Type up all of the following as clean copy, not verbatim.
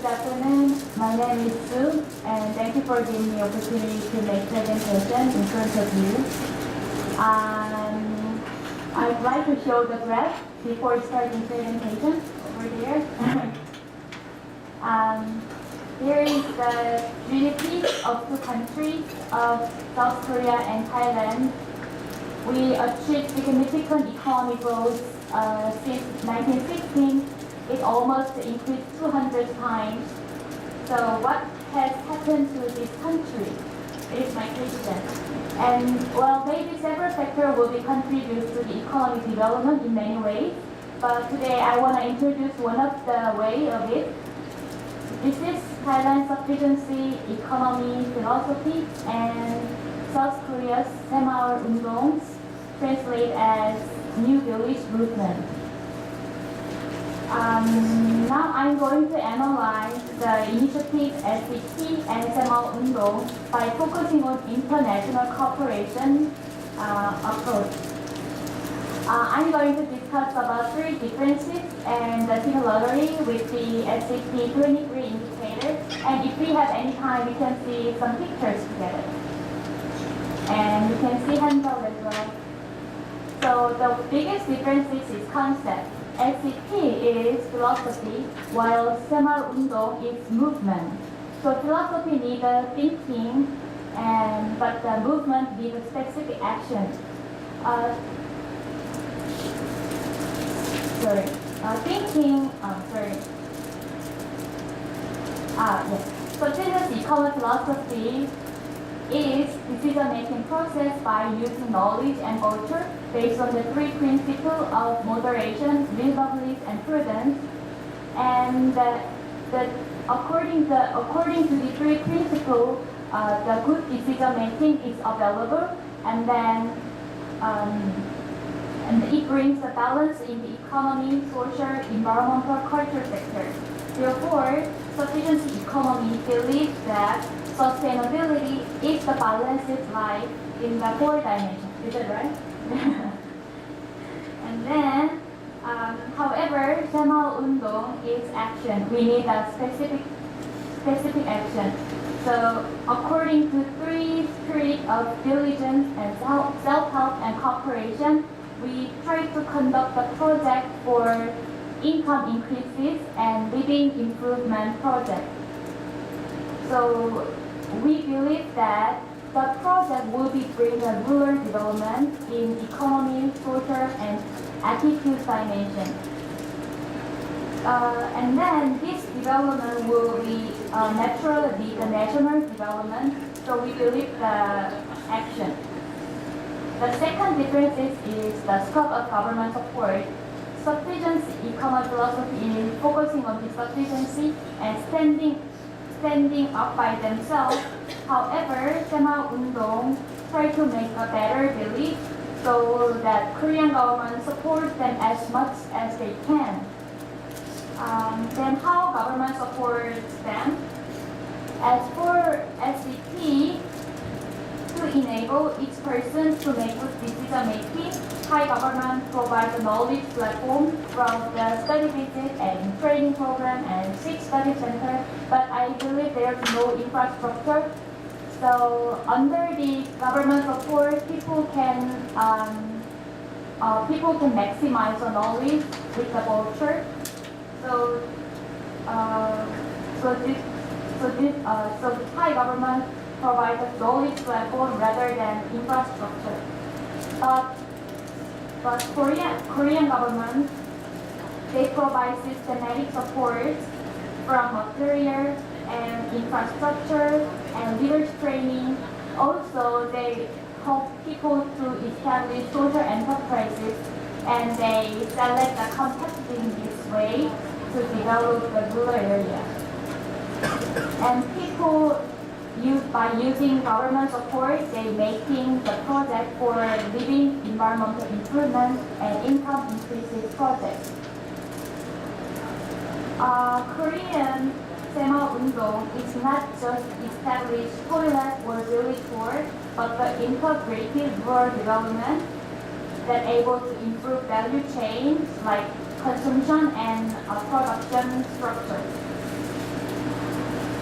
afternoon. My name is Su, and thank you for giving me the opportunity to make presentation in front of you. I'd like to show the graph before starting presentation over there. Here is the GDP of two countries of South Korea and Thailand. We achieved significant economic growth since 1916. It almost increased 200 times. So what has happened to this country? Is my question. And well, maybe several factors will be contribute to the economic development in many ways. But today I want to introduce one of the way of it. This is Thailand's sufficiency, economy, philosophy, and South Korea's Semaul Undong, translate as New Village Movement. Now I'm going to analyze the initiative SEP and Semaul Undong by focusing on international cooperation approach. I'm going to discuss about three differences and the similarity with the SEP 23 indicator. And if we have any time, we can see some pictures together. And you can see handout as well. So the biggest difference is concept. SEP is philosophy, while Semaul Undong is movement. So philosophy needs thinking, but the movement needs specific action. Yes. So this economic philosophy is decision-making process by using knowledge and culture based on the three principles of moderation, reasonableness, and prudence. And according to the three principles, the good decision-making is available, and then it brings the balance in the economy, social, environmental, culture sector. Therefore, sufficiency economy believes that sustainability is the balanced life in the four dimensions. Is that right? And then, however, Semaul Undong is action. We need a specific action. So, according to three spirits of diligence and self-help and cooperation, we try to conduct a project for income increases and living improvement project. So we believe that the project will be bring a rural development in economy, social, and attitude dimension. And then this development will be naturally the national development. So we believe the action. The second difference is the scope of government support. Sufficiency economic philosophy is focusing on the sufficiency and standing up by themselves. However, Semaul Undong try to make a better belief so that Korean government supports them as much as they can. Then how government supports them? As for SEP, to enable each person to make good decision making, Thai government provides a knowledge platform from the study visit and training program and 6 study center, but I believe there's no infrastructure. So under the government support, people can maximize the knowledge with the voucher. So Thai government provides a knowledge platform rather than infrastructure. But Korean government, they provide systematic support from material and infrastructure and leaders training. Also, they help people to establish social enterprises, and they select a competitive way to develop the rural area. And people by using government support, they making the project for living environmental improvement and income increases projects. Korean Semaul Undong is not just establish toilet or village board, but the integrated rural development that able to improve value chains like consumption and production structure.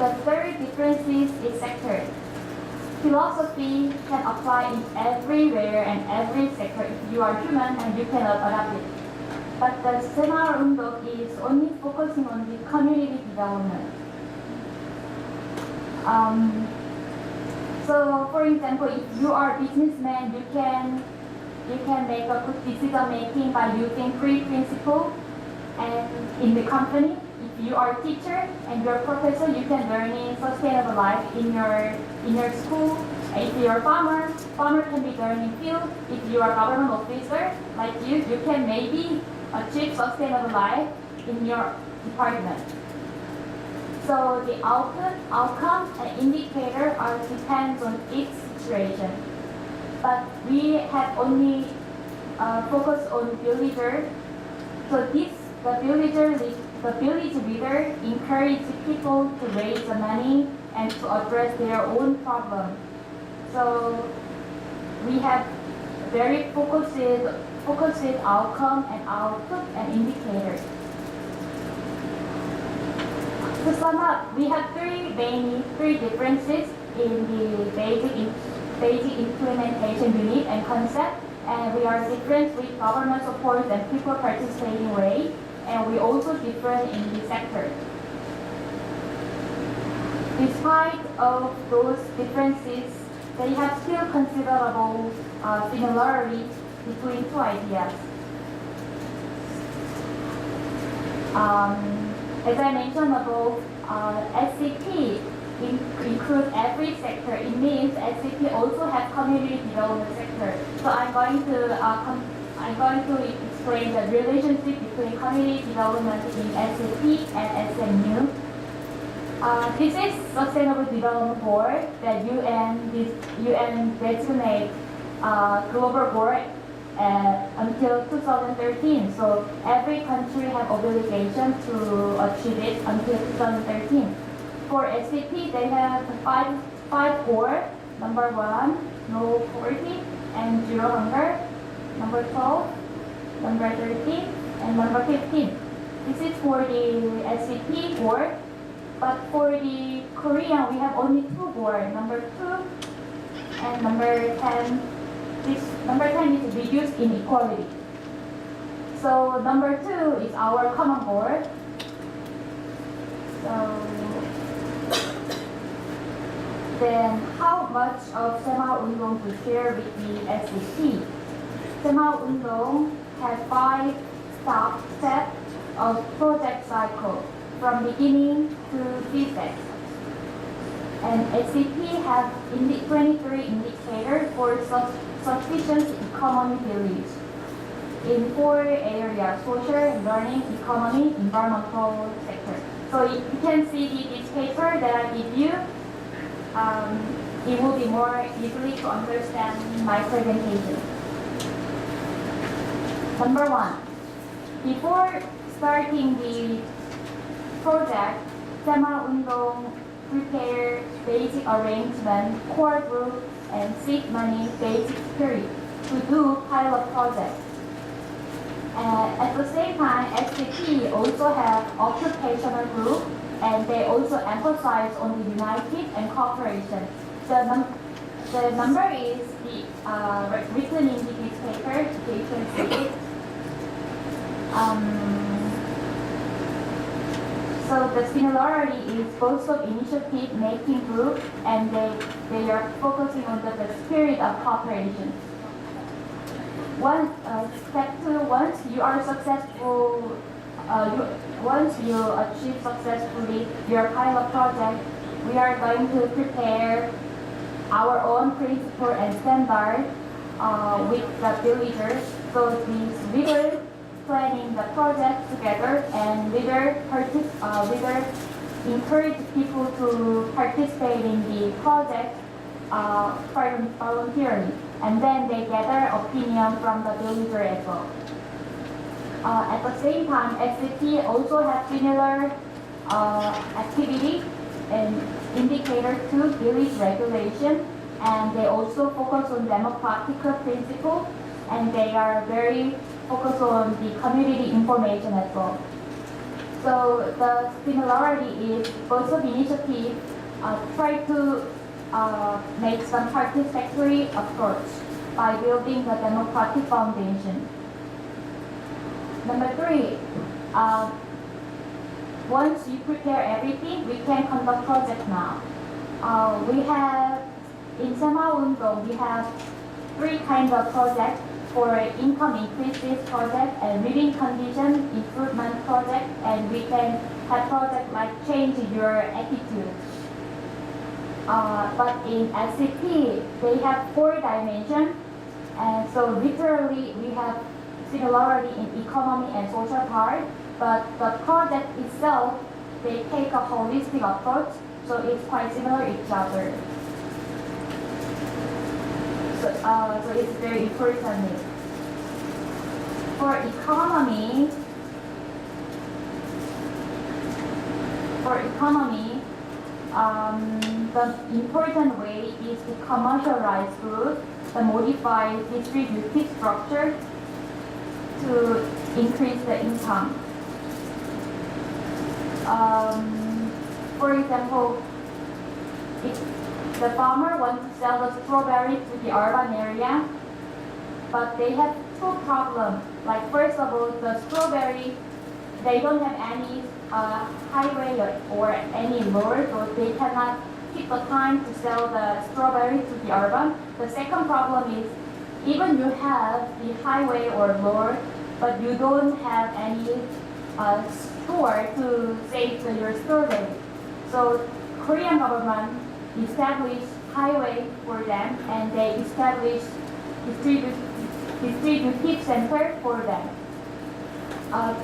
The third difference is sector. Philosophy can apply in everywhere and every sector if you are human and you cannot adapt it. But the Sema Undok is only focusing on the community development. So, for example, if you are a businessman, you can make a good decision making by using three principles. And in the company, if you are a teacher and you're a professor, you can learn in sustainable life in your school. If you're a farmer can be learning field. If you are a government officer like you can maybe achieve sustainable life in your department. So the outcome and indicator are depends on each situation. But we have only focused on villager. So the village leader encourage people to raise the money and to address their own problem. So we have very focused outcome and output and indicators. To sum up, we have three differences in the basic implementation unit and concept, and we are different with government support and people participating way, and we also different in the sector. Despite of those differences, they have still considerable similarity between two ideas. As I mentioned above, SCP include every sector. It means SCP also have community development sector. So I'm going to explain the relationship between community development in SCP and SMU. This is Sustainable Development Board that UN designate global board until 2013. So every country have obligation to achieve it until 2013. For SCP, they have five core. Number 1, no poverty and zero hunger. Number 12, number 13, and number 15. This is for the SCP board. But for the Korean, we have only 2 board. Number 2 and number 10. This number 10 is reduced inequality. So number 2 is our common board. So then how much of Sema Undong to share with the SCP? Sema Undong has 5 steps of project cycle from beginning to defect. And SCP have 23 indicators for sufficient economy village in 4 areas: social, learning, economy, environmental sector. So you can see this paper that I give you. It will be more easily to understand my presentation. Number 1, before starting the project, Sema Undong prepare basic arrangement, core group, and seed money basic spirit to do pilot project. At the same time, SCP also have occupational group, and they also emphasize on the united and cooperation. The number is written in this paper. You can see it. So the similarity is both of initiative making group, and they are focusing on the spirit of cooperation. Step 2, once you are successful, once you achieve successfully your pilot project, we are going to prepare our own principle and standard with the villagers. So these leaders planning the project together, and leader encourage people to participate in the project voluntarily, and then they gather opinion from the villager as well. At the same time, SCP also has similar activity and indicator to village regulation, and they also focus on democratic principle, and they are very focused on the community information as well. So the similarity is both of initiative try to make some participatory approach by building the democratic foundation. Number 3, once you prepare everything, we can conduct project now. We have in SMU Undong, we have 3 kinds of projects for income increases project and living condition improvement project, and we can have project like change your attitude. But in SCP, they have 4 dimensions, and so literally we have similarity in economy and social part, but the project itself, they take a holistic approach, so it's quite similar to each other. So it's very important. For economy, the important way is to commercialize goods, the modified distributive structure to increase the income. For example, if the farmer wants to sell the strawberry to the urban area, but they have 2 problems. Like first of all, the strawberry, they don't have any highway or any road, so they cannot keep the time to sell the strawberry to the urban. The second problem is, even you have the highway or road, but you don't have any store to sell your strawberry. So Korean government established highway for them, and they established distributive center for them.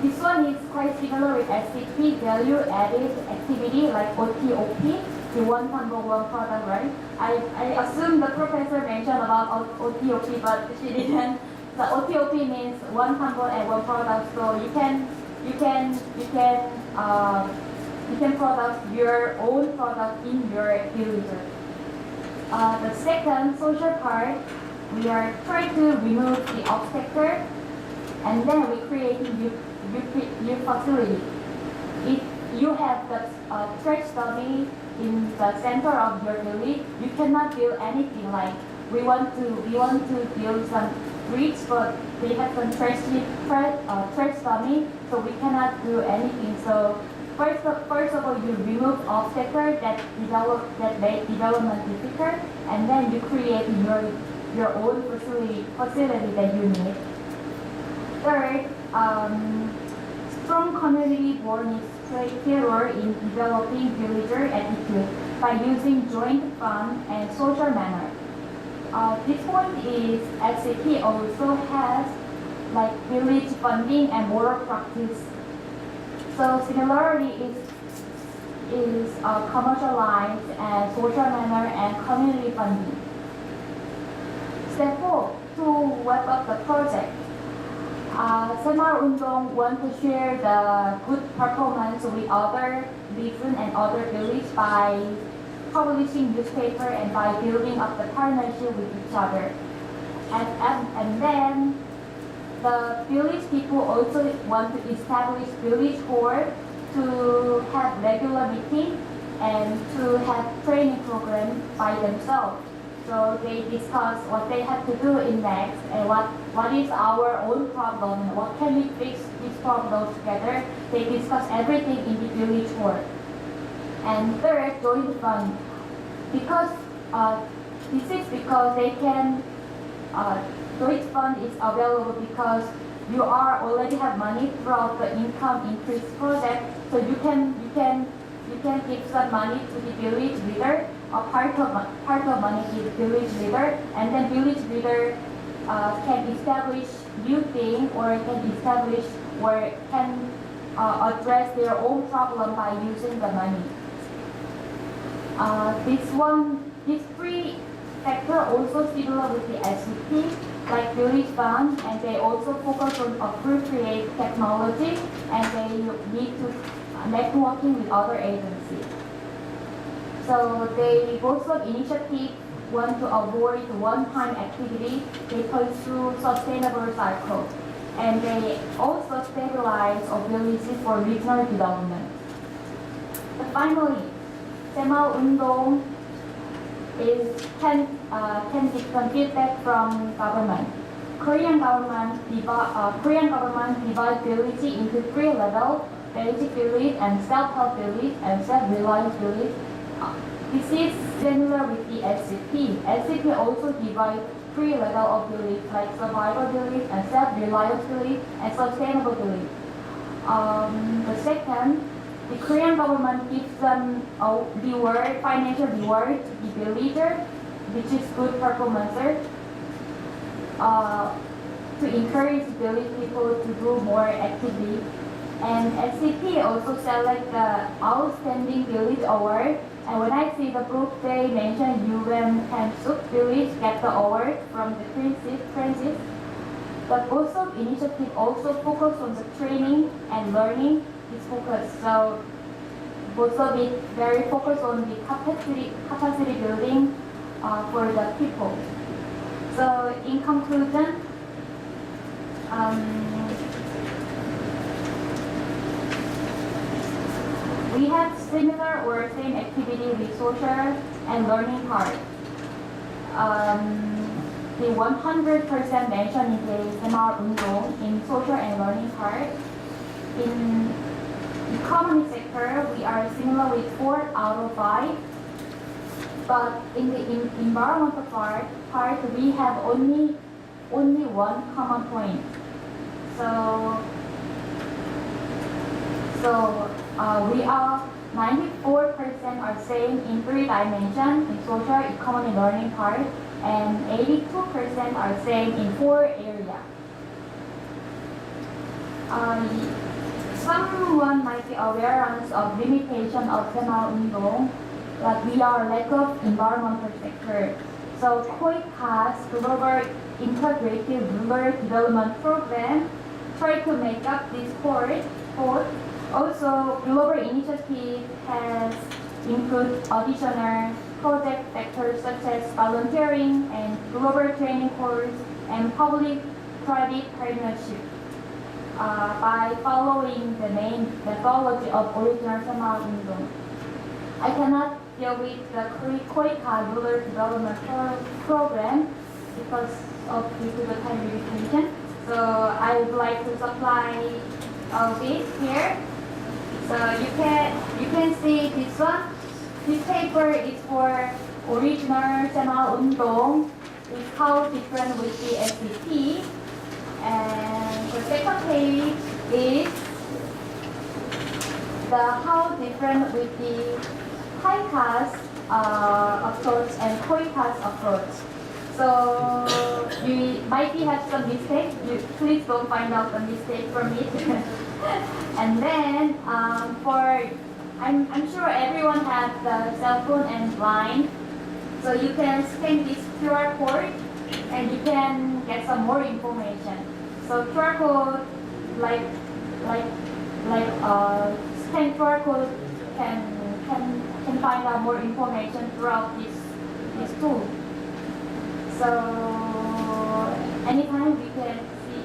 This one is quite similar with SCP, value added activity like OTOP, the one number one product, right? I assume the professor mentioned about OTOP, but she didn't. The OTOP means one number and one product, so you can produce your own product in your village. The second social part, we are trying to remove the obstacle, and then we create new facility. If you have the trash dummy in the center of your village, you cannot build anything. Like we want to build some bridge, but they have some trash dummy, so we cannot do anything. So first of all, you remove obstacles that make development difficult, and then you create your own facility that you need. Third, strong community born is clearer in developing villager attitude by using joint fund and social manner. This point is SCP also has like village funding and moral practice. So similarity is commercialized and social manner and community funding. Step 4, to wrap up the project. SMU Undong want to share the good performance with other regions and other villages by publishing newspaper and by building up the partnership with each other. And then the village people also want to establish village hall to have regular meeting and to have training program by themselves. So they discuss what they have to do in next and what is our own problem and what can we fix these problems together. They discuss everything in the village hall. And third, joint fund. Because this is because they can joint fund is available because you are already have money throughout the income increase project, so you can give some money to the village leader, or part of money to the village leader, and then village leader can establish new thing or can establish or can address their own problem by using the money. These 3 factors also similar with the SCP, like village fund, and they also focus on appropriate technology, and they need to networking with other agencies. So they both of initiative want to avoid one-time activity. They pursue sustainable cycle. and they also stabilize ability for regional development. But finally, Semal Undong can get feedback from government. Korean government divides village into 3 levels: basic village and self-help village and self-reliance village. This is similar with the SCP. SCP also divides 3 levels of village, like survival village and self-reliance village and sustainable village. The second, the Korean government gives them a reward, financial reward to the villager, which is good performancer, to encourage village people to do more actively. And SCP also select the Outstanding Village Award. And when I see the book, they mention UN and Suk Village get the award from the Francis. But both of initiative also focus on the training and learning is focused. So both of it very focused on the capacity building for the people. So in conclusion, we have similar or same activity with social and learning part. The 100% mentioned in the Semal Undong in social and learning part. In economy sector, we are similar with 4 out of 5. But in the environmental part, we have only one common point. So we are 94% are same in 3 dimensions in social, economy, learning part, and 82% are same in 4 areas. Someone might be aware of limitation of Semal Undong, but we are lack of environmental sector. So KOICA's Global Integrated Rural Development Program try to make up this port. Also, global initiative has included additional project factors such as volunteering and global training course and public-private partnership. By following the main methodology of original Semal Undong, I cannot deal with the KOICA Rural Development Program because of due to the time limitation. So I would like to supply this here. So you can see this one. This paper is for original Semal Undong. It's how different with the SCP. And the second page is the how different with the KOICA's approach and KOICA's approach. So you might have some mistake. You please don't find out the mistake from it. And then I'm sure everyone has the cell phone and line, so you can scan this QR code and you can get some more information. So QR code scan QR code can find out more information throughout this tool. So anytime we can see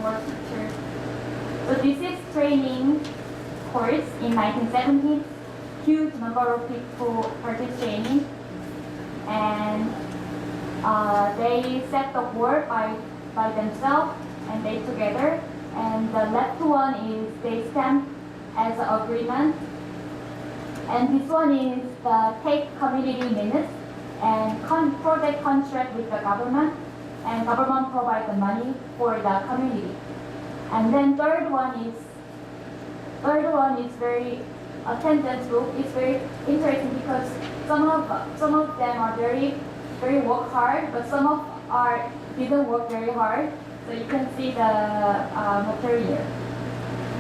more pictures. So this is training course in 1970. Huge number of people participating, and they set the goal by themselves and they together. And the left one is they stamp as an agreement, and this one is the take community minutes and project contract with the government, and government provide the money for the community. And then third one is very attendance group. It's very interesting because some of them are very work hard, but some of didn't work very hard. So you can see the material.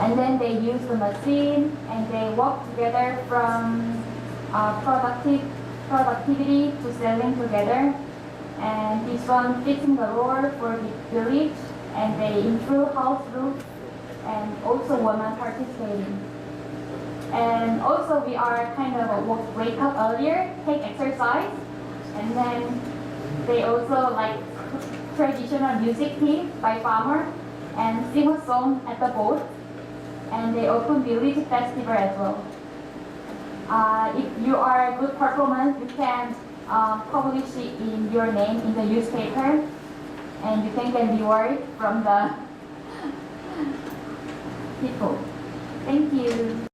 And then they use the machine and they work together from productivity to selling together. And this one fixing the role for the village, and they improve house roof, and also women participating. And also we are kind of wake up earlier, take exercise, and then they also like traditional music team by farmer, and sing a song at the boat. And they open village festival as well. If you are a good performance, you can publish it in your name in the newspaper, and you can get reward from the people. Thank you.